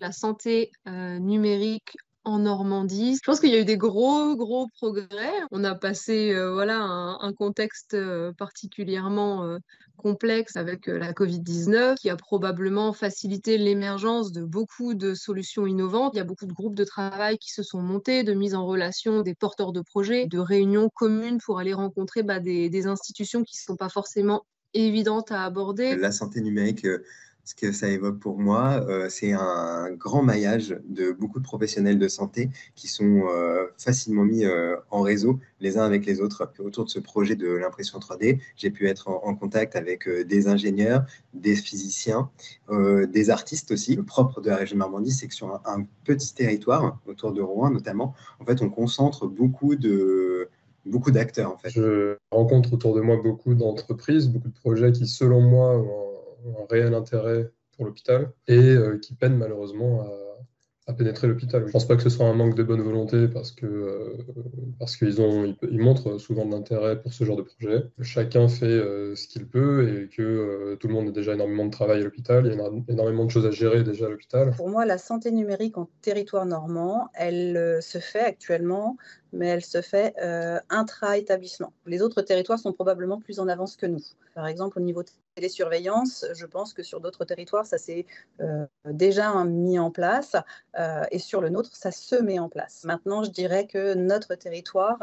La santé numérique en Normandie. Je pense qu'il y a eu des gros progrès. On a passé un contexte particulièrement complexe avec la Covid-19 qui a probablement facilité l'émergence de beaucoup de solutions innovantes. Il y a beaucoup de groupes de travail qui se sont montés, de mise en relation des porteurs de projets, de réunions communes pour aller rencontrer des institutions qui ne sont pas forcément évidentes à aborder. La santé numérique, ce que ça évoque pour moi, c'est un grand maillage de beaucoup de professionnels de santé qui sont facilement mis en réseau les uns avec les autres. Autour de ce projet de l'impression 3D, j'ai pu être en contact avec des ingénieurs, des physiciens, des artistes aussi. Le propre de la région Normandie, c'est que sur un petit territoire, autour de Rouen notamment, en fait, on concentre beaucoup d'acteurs en fait. Je rencontre autour de moi beaucoup d'entreprises, beaucoup de projets qui, selon moi, ont un réel intérêt pour l'hôpital et qui peinent malheureusement à pénétrer l'hôpital. Je ne pense pas que ce soit un manque de bonne volonté parce qu'ils montrent souvent de l'intérêt pour ce genre de projet. Chacun fait ce qu'il peut et que tout le monde a déjà énormément de travail à l'hôpital. Il y a énormément de choses à gérer déjà à l'hôpital. Pour moi, la santé numérique en territoire normand, elle se fait actuellement, mais elle se fait intra-établissement. Les autres territoires sont probablement plus en avance que nous. Par exemple, au niveau télésurveillance, je pense que sur d'autres territoires, ça s'est déjà mis en place et sur le nôtre, ça se met en place. Maintenant, je dirais que notre territoire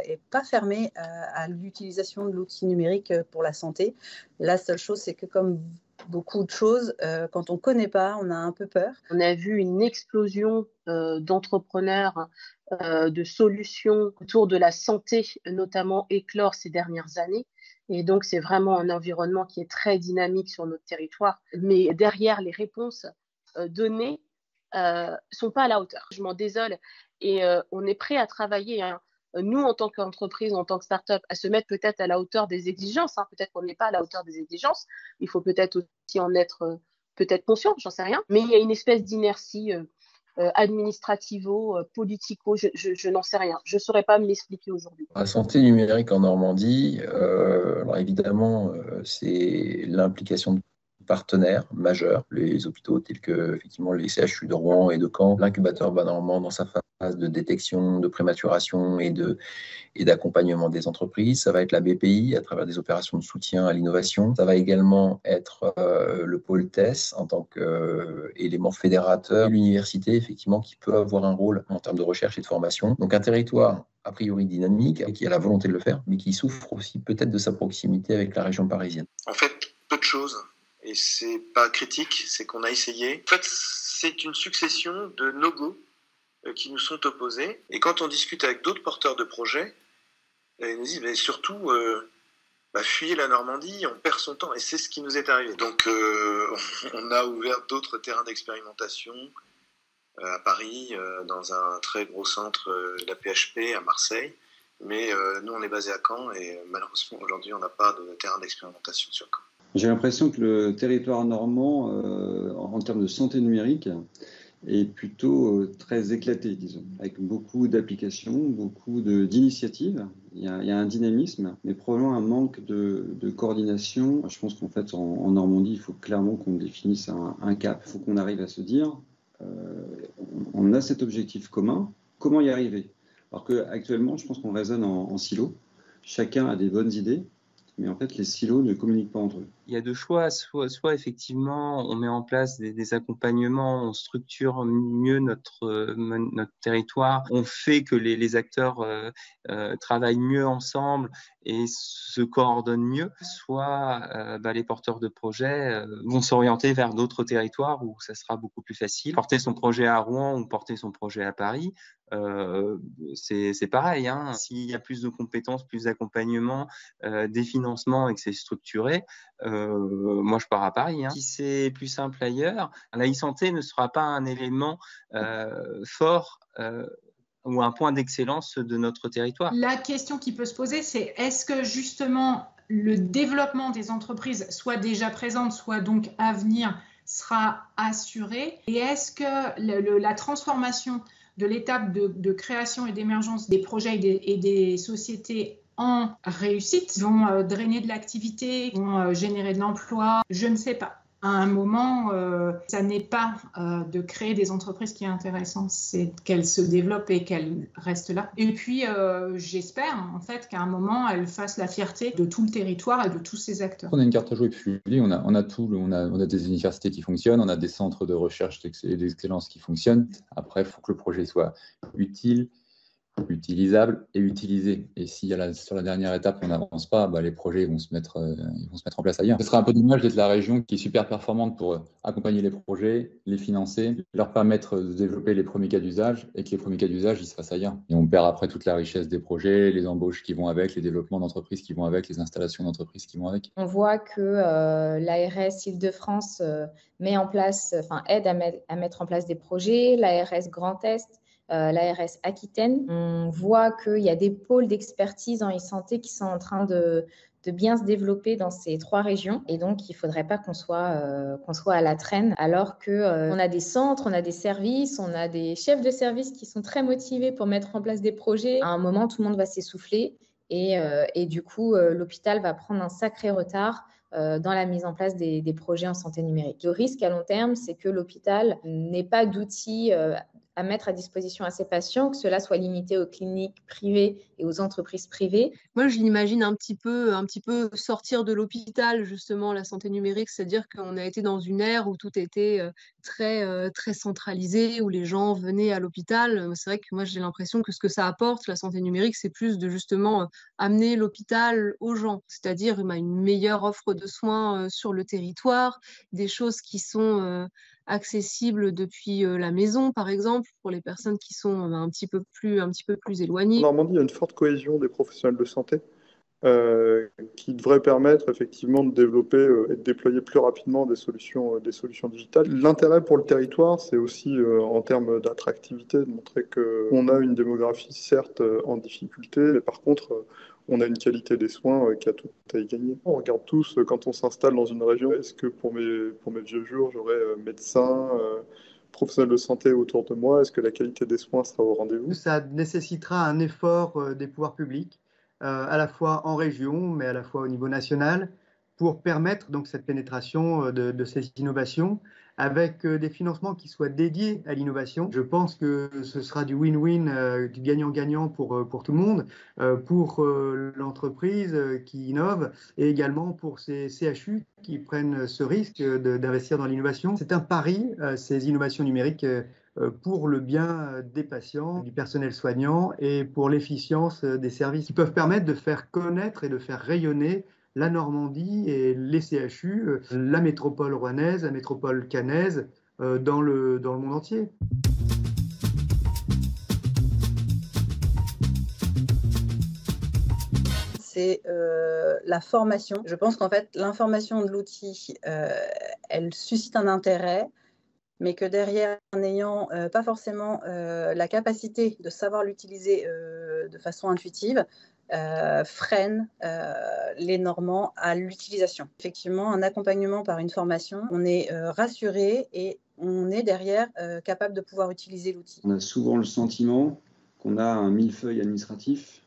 n'est pas fermé à l'utilisation de l'outil numérique pour la santé. La seule chose, c'est que comme beaucoup de choses, quand on ne connaît pas, on a un peu peur. On a vu une explosion d'entrepreneurs, de solutions autour de la santé, notamment éclore ces dernières années. Et donc, c'est vraiment un environnement qui est très dynamique sur notre territoire. Mais derrière, les réponses données sont pas à la hauteur. Je m'en désole. Et on est prêt à travailler, nous, en tant qu'entreprise, en tant que start-up, à se mettre peut-être à la hauteur des exigences. Peut-être qu'on n'est pas à la hauteur des exigences. Il faut peut-être aussi en être peut-être conscient, j'en sais rien. Mais il y a une espèce d'inertie administrativo, politico, je n'en sais rien. Je ne saurais pas me l'expliquer aujourd'hui. La santé numérique en Normandie, alors évidemment, c'est l'implication de partenaires majeurs, les hôpitaux tels que effectivement les CHU de Rouen et de Caen, l'incubateur Bas Normand dans sa phase de détection, de prématuration et d'accompagnement des entreprises. Ça va être la BPI à travers des opérations de soutien à l'innovation. Ça va également être le pôle TES en tant qu'élément fédérateur, l'université effectivement qui peut avoir un rôle en termes de recherche et de formation. Donc un territoire a priori dynamique et qui a la volonté de le faire, mais qui souffre aussi peut-être de sa proximité avec la région parisienne. En fait, peu de choses. Et c'est pas critique, c'est qu'on a essayé. En fait, c'est une succession de no-go qui nous sont opposés. Et quand on discute avec d'autres porteurs de projets, ils nous disent mais surtout, fuyez la Normandie, on perd son temps. Et c'est ce qui nous est arrivé. Donc, on a ouvert d'autres terrains d'expérimentation à Paris, dans un très gros centre, la PHP, à Marseille. Mais nous, on est basé à Caen et malheureusement, aujourd'hui, on n'a pas de terrain d'expérimentation sur Caen. J'ai l'impression que le territoire normand, en termes de santé numérique, est plutôt très éclaté, disons, avec beaucoup d'applications, beaucoup d'initiatives. Il y a un dynamisme, mais probablement un manque de coordination. Je pense qu'en fait, en Normandie, il faut clairement qu'on définisse un cap. Il faut qu'on arrive à se dire, on a cet objectif commun, comment y arriver? Alors qu'actuellement, je pense qu'on raisonne en silos. Chacun a des bonnes idées, mais en fait, les silos ne communiquent pas entre eux. Il y a deux choix, soit effectivement on met en place des accompagnements, on structure mieux notre territoire, on fait que les acteurs travaillent mieux ensemble et se coordonnent mieux, soit les porteurs de projets vont s'orienter vers d'autres territoires où ça sera beaucoup plus facile. Porter son projet à Rouen ou porter son projet à Paris, c'est pareil. S'il y a plus de compétences, plus d'accompagnement, des financements et que c'est structuré, moi je pars à Paris. Si c'est plus simple ailleurs, la e-santé ne sera pas un élément fort ou un point d'excellence de notre territoire. La question qui peut se poser, c'est est-ce que justement le développement des entreprises, soit déjà présentes, soit donc à venir, sera assuré? Et est-ce que la transformation de l'étape de création et d'émergence des projets et des sociétés en réussite, vont drainer de l'activité, vont générer de l'emploi, je ne sais pas. À un moment, ça n'est pas de créer des entreprises qui est intéressant, c'est qu'elles se développent et qu'elles restent là. Et puis, j'espère en fait qu'à un moment, elles fassent la fierté de tout le territoire et de tous ses acteurs. On a une carte à jouer publique, on a des universités qui fonctionnent, on a des centres de recherche et d'excellence qui fonctionnent. Après, il faut que le projet soit utile, utilisable et utilisé. Et si sur la dernière étape, on n'avance pas, les projets vont se mettre en place ailleurs. Ce sera un peu dommage d'être la région qui est super performante pour accompagner les projets, les financer, leur permettre de développer les premiers cas d'usage et que les premiers cas d'usage, ils se fassent ailleurs. Et on perd après toute la richesse des projets, les embauches qui vont avec, les développements d'entreprises qui vont avec, les installations d'entreprises qui vont avec. On voit que l'ARS Île-de-France aide à mettre en place des projets, l'ARS Grand Est, l'ARS Aquitaine. On voit qu'il y a des pôles d'expertise en e-santé qui sont en train de bien se développer dans ces 3 régions. Et donc, il ne faudrait pas qu'on soit à la traîne, alors qu'on a des centres, on a des services, on a des chefs de service qui sont très motivés pour mettre en place des projets. À un moment, tout le monde va s'essouffler et du coup, l'hôpital va prendre un sacré retard dans la mise en place des projets en santé numérique. Le risque à long terme, c'est que l'hôpital n'ait pas d'outils à mettre à disposition à ses patients, que cela soit limité aux cliniques privées et aux entreprises privées. Moi, je l'imagine un petit peu sortir de l'hôpital, justement, la santé numérique, c'est-à-dire qu'on a été dans une ère où tout était très centralisé, où les gens venaient à l'hôpital. C'est vrai que moi, j'ai l'impression que ce que ça apporte, la santé numérique, c'est plus de justement amener l'hôpital aux gens, c'est-à-dire une meilleure offre de soins sur le territoire, des choses qui sont accessibles depuis la maison, par exemple, pour les personnes qui sont un petit peu plus éloignées. En Normandie, il y a une forte cohésion des professionnels de santé qui devrait permettre effectivement de développer et de déployer plus rapidement des solutions digitales. L'intérêt pour le territoire, c'est aussi en termes d'attractivité, de montrer qu'on a une démographie certes en difficulté, mais par contre, on a une qualité des soins qui a tout à y gagner. On regarde tous, quand on s'installe dans une région, est-ce que pour mes vieux jours, j'aurai médecin, professionnels de santé autour de moi? Est-ce que la qualité des soins sera au rendez-vous? Ça nécessitera un effort des pouvoirs publics, à la fois en région, mais à la fois au niveau national, pour permettre donc cette pénétration de ces innovations, avec des financements qui soient dédiés à l'innovation. Je pense que ce sera du win-win, du gagnant-gagnant pour tout le monde, pour l'entreprise qui innove et également pour ces CHU qui prennent ce risque d'investir dans l'innovation. C'est un pari, ces innovations numériques, pour le bien des patients, du personnel soignant et pour l'efficience des services qui peuvent permettre de faire connaître et de faire rayonner la Normandie et les CHU, la métropole rouennaise, la métropole caennaise, dans le monde entier. C'est la formation. Je pense qu'en fait, l'information de l'outil, elle suscite un intérêt, mais que derrière, en n'ayant pas forcément la capacité de savoir l'utiliser de façon intuitive, freine les Normands à l'utilisation. Effectivement, un accompagnement par une formation, on est rassuré et on est derrière capable de pouvoir utiliser l'outil. On a souvent le sentiment qu'on a un millefeuille administratif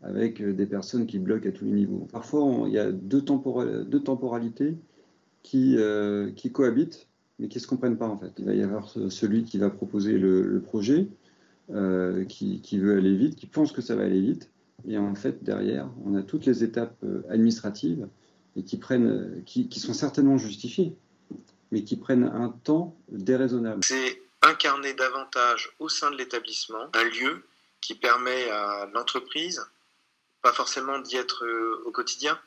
avec des personnes qui bloquent à tous les niveaux. Parfois, il y a deux temporalités qui cohabitent, mais qui ne se comprennent pas en fait. Il va y avoir celui qui va proposer le projet, qui veut aller vite, qui pense que ça va aller vite. Et en fait, derrière, on a toutes les étapes administratives et qui sont certainement justifiées, mais qui prennent un temps déraisonnable. C'est incarner davantage au sein de l'établissement un lieu qui permet à l'entreprise, pas forcément d'y être au quotidien,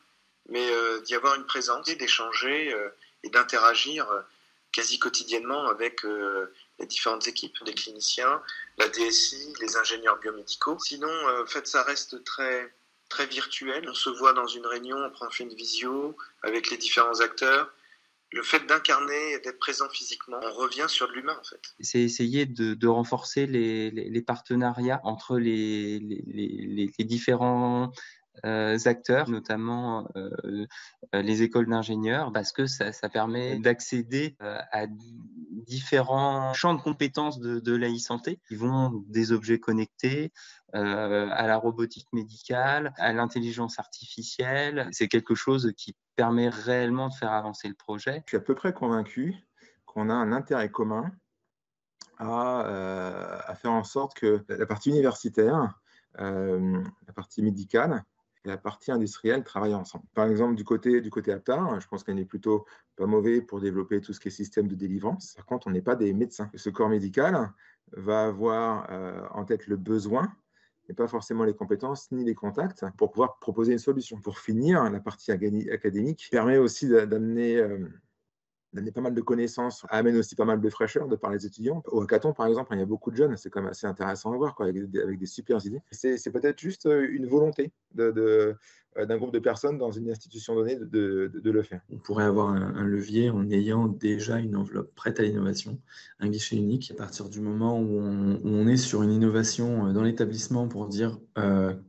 mais d'y avoir une présence, d'échanger et d'interagir quasi quotidiennement avec les différentes équipes, les cliniciens, la DSI, les ingénieurs biomédicaux. Sinon, en fait, ça reste très, très virtuel. On se voit dans une réunion, on fait une visio avec les différents acteurs. Le fait d'incarner et d'être présent physiquement, on revient sur de l'humain en fait. C'est essayer de renforcer les partenariats entre les différents acteurs, notamment les écoles d'ingénieurs, parce que ça permet d'accéder à différents champs de compétences de l'e-santé qui vont des objets connectés à la robotique médicale, à l'intelligence artificielle. C'est quelque chose qui permet réellement de faire avancer le projet. Je suis à peu près convaincu qu'on a un intérêt commun à faire en sorte que la partie universitaire, la partie médicale et la partie industrielle travaillent ensemble. Par exemple, du côté Aptar, je pense qu'on est plutôt pas mauvais pour développer tout ce qui est système de délivrance. Par contre, on n'est pas des médecins. Ce corps médical va avoir en tête le besoin, mais pas forcément les compétences ni les contacts pour pouvoir proposer une solution. Pour finir, la partie académique permet aussi d'amener pas mal de connaissances, amène aussi pas mal de fraîcheur de par les étudiants. Au hackathon, par exemple, il y a beaucoup de jeunes, c'est quand même assez intéressant à voir, quoi, avec des super idées. C'est peut-être juste une volonté d'un groupe de personnes dans une institution donnée de le faire. On pourrait avoir un levier en ayant déjà une enveloppe prête à l'innovation, un guichet unique. À partir du moment où on est sur une innovation dans l'établissement pour dire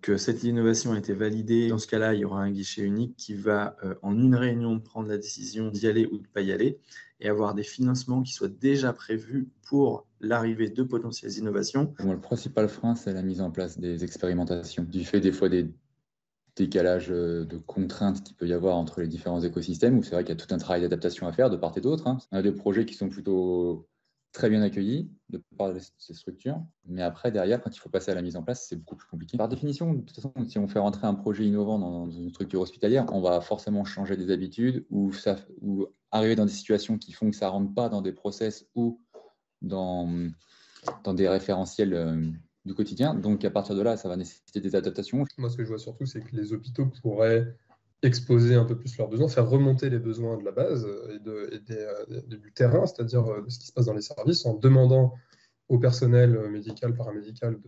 que cette innovation a été validée, dans ce cas-là, il y aura un guichet unique qui va en une réunion prendre la décision d'y aller ou de ne pas y aller et avoir des financements qui soient déjà prévus pour l'arrivée de potentielles innovations. Le principal frein, c'est la mise en place des expérimentations. Du fait des fois des décalage de contraintes qu'il peut y avoir entre les différents écosystèmes, où c'est vrai qu'il y a tout un travail d'adaptation à faire de part et d'autre. On a des projets qui sont plutôt très bien accueillis de par ces structures, mais après, derrière, quand il faut passer à la mise en place, c'est beaucoup plus compliqué. Par définition, de toute façon, si on fait rentrer un projet innovant dans une structure hospitalière, on va forcément changer des habitudes ou arriver dans des situations qui font que ça ne rentre pas dans des process ou dans des référentiels du quotidien. Donc, à partir de là, ça va nécessiter des adaptations. Moi, ce que je vois surtout, c'est que les hôpitaux pourraient exposer un peu plus leurs besoins, faire remonter les besoins de la base et du terrain, c'est-à-dire de ce qui se passe dans les services, en demandant au personnel médical, paramédical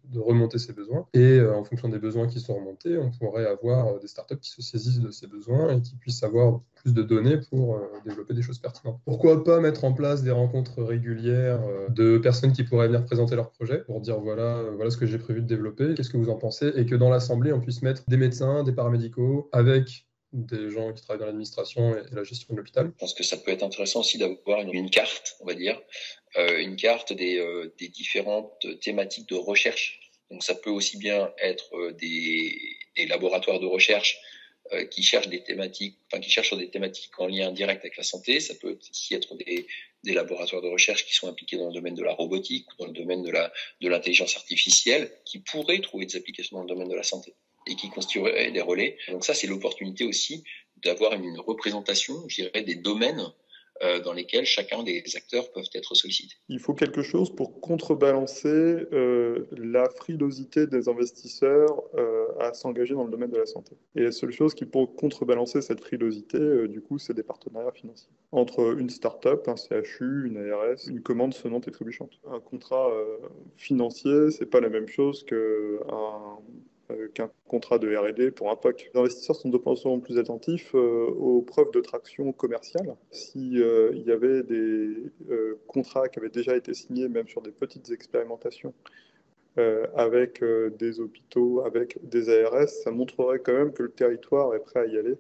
de remonter ses besoins. Et en fonction des besoins qui sont remontés, on pourrait avoir des startups qui se saisissent de ces besoins et qui puissent avoir plus de données pour développer des choses pertinentes. Pourquoi pas mettre en place des rencontres régulières de personnes qui pourraient venir présenter leur projet pour dire voilà ce que j'ai prévu de développer, qu'est-ce que vous en pensez, et que dans l'assemblée, on puisse mettre des médecins, des paramédicaux, avec des gens qui travaillent dans l'administration et la gestion de l'hôpital. Je pense que ça peut être intéressant aussi d'avoir une carte, on va dire, une carte des différentes thématiques de recherche. Donc ça peut aussi bien être des laboratoires de recherche qui cherchent des thématiques, qui cherchent sur des thématiques en lien direct avec la santé. Ça peut aussi être des laboratoires de recherche qui sont impliqués dans le domaine de la robotique ou dans le domaine de l'intelligence artificielle, qui pourraient trouver des applications dans le domaine de la santé et qui constitueraient des relais. Donc ça, c'est l'opportunité aussi d'avoir une représentation, je dirais, des domaines dans lesquels chacun des acteurs peuvent être sollicités. Il faut quelque chose pour contrebalancer la frilosité des investisseurs à s'engager dans le domaine de la santé. Et la seule chose qui peut contrebalancer cette frilosité, du coup, c'est des partenariats financiers. Entre une start-up, un CHU, une ARS, une commande sonnante et trébuchante. Un contrat financier, c'est pas la même chose qu'un contrat de R&D pour un POC. Les investisseurs sont de plus en plus attentifs aux preuves de traction commerciale. S'il y avait des contrats qui avaient déjà été signés, même sur des petites expérimentations, avec des hôpitaux, avec des ARS, ça montrerait quand même que le territoire est prêt à y aller.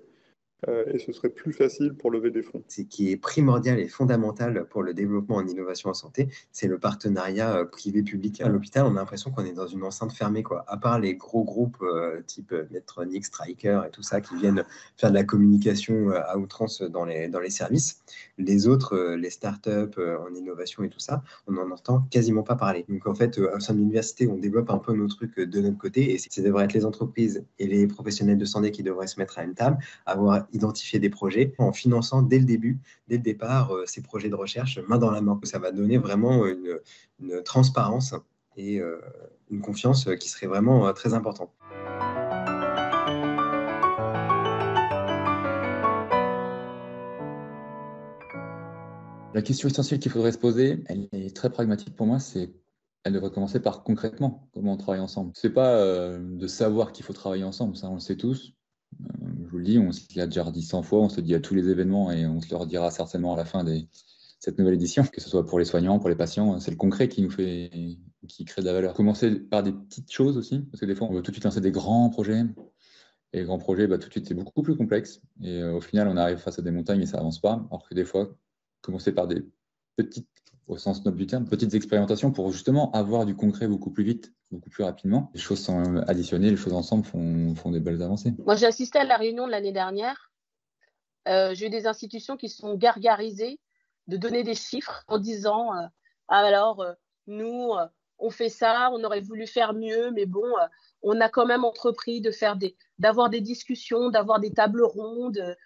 Et ce serait plus facile pour lever des fonds. Ce qui est primordial et fondamental pour le développement en innovation en santé, c'est le partenariat privé-public. À l'hôpital, on a l'impression qu'on est dans une enceinte fermée, quoi. À part les gros groupes type Medtronic, Stryker et tout ça, qui viennent faire de la communication à outrance dans les services, les autres, les startups en innovation et tout ça, on n'en entend quasiment pas parler. Donc en fait, au sein de l'université, on développe un peu nos trucs de notre côté, et ça devrait être les entreprises et les professionnels de santé qui devraient se mettre à une table, avoir identifier des projets en finançant dès le départ, ces projets de recherche main dans la main. Ça va donner vraiment une transparence et une confiance qui serait vraiment très importante. La question essentielle qu'il faudrait se poser, elle est très pragmatique pour moi, elle devrait commencer par concrètement, comment on travaille ensemble. C'est pas de savoir qu'il faut travailler ensemble, ça on le sait tous. Je vous le dis, on se l'a déjà dit 100 fois, on se le dit à tous les événements et on se le redira certainement à la fin de cette nouvelle édition, que ce soit pour les soignants, pour les patients, c'est le concret qui crée de la valeur. Commencer par des petites choses aussi, parce que des fois on veut tout de suite lancer des grands projets, Et les grands projets, tout de suite, c'est beaucoup plus complexe. Et au final, on arrive face à des montagnes et ça avance pas. Alors que des fois, commencer par des petites, au sens noble du terme, petites expérimentations pour justement avoir du concret beaucoup plus vite, beaucoup plus rapidement. Les choses sont additionnées, les choses ensemble font des belles avancées. Moi, j'ai assisté à la réunion de l'année dernière. J'ai eu des institutions qui sont gargarisées de donner des chiffres en disant nous, on fait ça, on aurait voulu faire mieux, mais bon, on a quand même entrepris d'avoir des discussions, d'avoir des tables rondes.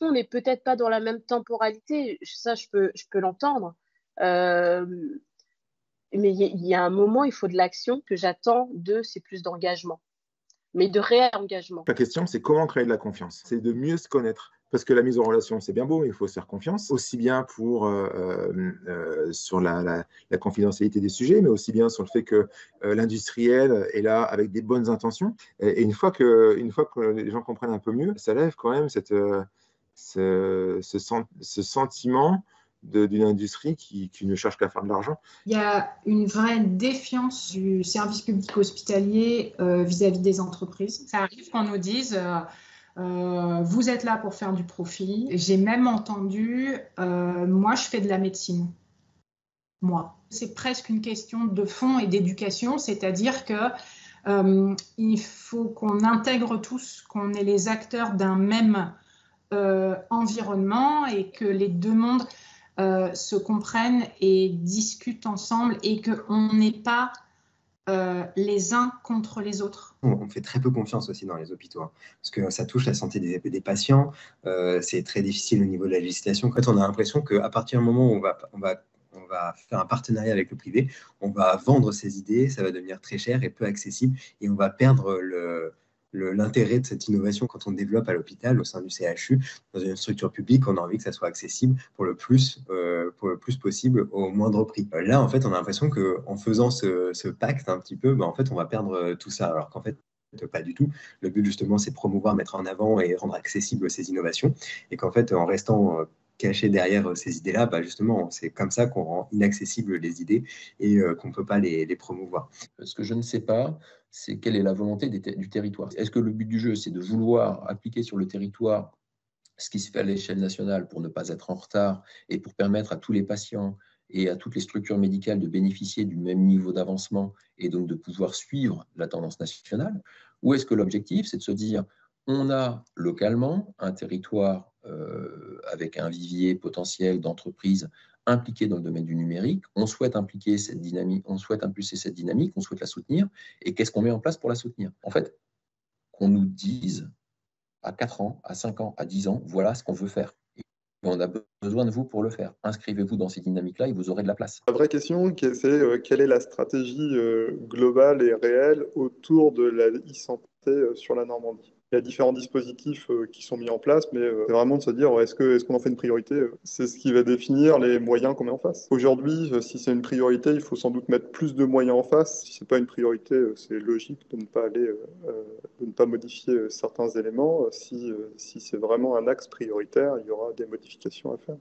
On n'est peut-être pas dans la même temporalité, ça je peux l'entendre. Mais il y a un moment, il faut de l'action que j'attends c'est plus d'engagement, mais de réel engagement. La question, c'est comment créer de la confiance. C'est de mieux se connaître. Parce que la mise en relation, c'est bien beau, mais il faut se faire confiance, aussi bien sur la confidentialité des sujets, mais aussi bien sur le fait que l'industriel est là avec des bonnes intentions. Et une fois que les gens comprennent un peu mieux, ça lève quand même ce sentiment d'une industrie qui ne cherche qu'à faire de l'argent. Il y a une vraie défiance du service public hospitalier vis-à-vis des entreprises. Ça arrive qu'on nous dise vous êtes là pour faire du profit. J'ai même entendu moi je fais de la médecine. Moi. C'est presque une question de fond et d'éducation, c'est-à-dire que il faut qu'on intègre tous qu'on est les acteurs d'un même environnement et que les deux mondes se comprennent et discutent ensemble et qu'on n'est pas les uns contre les autres. On fait très peu confiance aussi dans les hôpitaux, parce que ça touche la santé des patients, c'est très difficile au niveau de la législation. En fait, on a l'impression qu'à partir du moment où on va faire un partenariat avec le privé, on va vendre ses idées, ça va devenir très cher et peu accessible, et on va perdre l'intérêt de cette innovation quand on développe à l'hôpital, au sein du CHU, dans une structure publique, on a envie que ça soit accessible pour le plus possible au moindre prix. Là, en fait, on a l'impression qu'en faisant ce pacte un petit peu, en fait, on va perdre tout ça, alors qu'en fait, pas du tout. Le but, justement, c'est de promouvoir, mettre en avant et rendre accessibles ces innovations, et qu'en fait, en restant caché derrière ces idées-là, justement, c'est comme ça qu'on rend inaccessibles les idées et qu'on ne peut pas les promouvoir. Ce que je ne sais pas, c'est quelle est la volonté du territoire. Est-ce que le but du jeu, c'est de vouloir appliquer sur le territoire ce qui se fait à l'échelle nationale pour ne pas être en retard et pour permettre à tous les patients et à toutes les structures médicales de bénéficier du même niveau d'avancement et donc de pouvoir suivre la tendance nationale? Ou est-ce que l'objectif, c'est de se dire, on a localement un territoire avec un vivier potentiel d'entreprises impliquées dans le domaine du numérique, on souhaite impliquer cette dynamique, on souhaite impulser cette dynamique, on souhaite la soutenir, et qu'est-ce qu'on met en place pour la soutenir? En fait, qu'on nous dise à 4 ans, à 5 ans, à 10 ans, voilà ce qu'on veut faire. Et on a besoin de vous pour le faire. Inscrivez-vous dans ces dynamiques-là et vous aurez de la place. La vraie question, c'est quelle est la stratégie globale et réelle autour de la e-santé sur la Normandie? Il y a différents dispositifs qui sont mis en place, mais c'est vraiment de se dire est-ce qu'on en fait une priorité? C'est ce qui va définir les moyens qu'on met en face. Aujourd'hui, si c'est une priorité, il faut sans doute mettre plus de moyens en face. Si c'est pas une priorité, c'est logique de ne pas de ne pas modifier certains éléments. Si c'est vraiment un axe prioritaire, il y aura des modifications à faire.